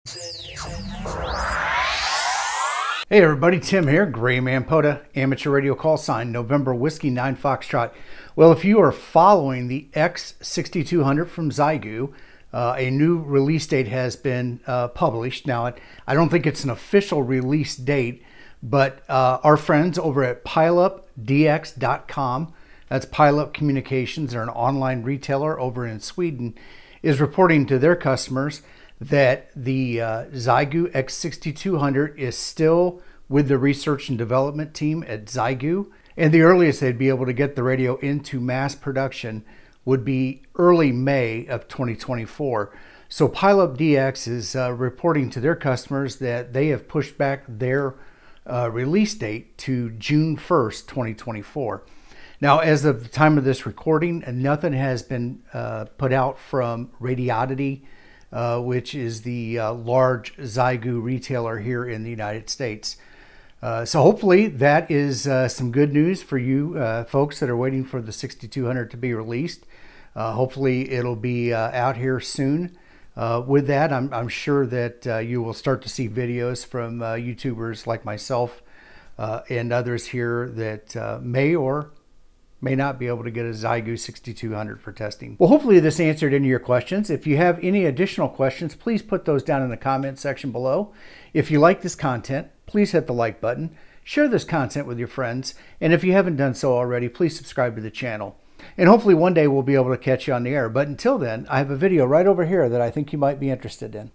Hey everybody, Tim here, GraymanPOTA, amateur radio call sign, November Whiskey 9 Foxtrot. Well, if you are following the X6200 from Xiegu, a new release date has been published. Now, I don't think it's an official release date, but our friends over at pileupdx.com, that's Pileup Communications, they're an online retailer over in Sweden, is reporting to their customers that the Xiegu X6200 is still with the research and development team at Xiegu, and the earliest they'd be able to get the radio into mass production would be early May of 2024. So Pileup DX is reporting to their customers that they have pushed back their release date to June 1st, 2024. Now, as of the time of this recording, nothing has been put out from Radiodity, which is the large Xiegu retailer here in the United States. So hopefully that is some good news for you folks that are waiting for the 6200 to be released. Hopefully it'll be out here soon. With that, I'm sure that you will start to see videos from YouTubers like myself and others here that may or may not be able to get a Xiegu 6200 for testing. Well, hopefully this answered any of your questions. If you have any additional questions, please put those down in the comment section below. If you like this content, please hit the like button, share this content with your friends, and if you haven't done so already, please subscribe to the channel. And hopefully one day we'll be able to catch you on the air. But until then, I have a video right over here that I think you might be interested in.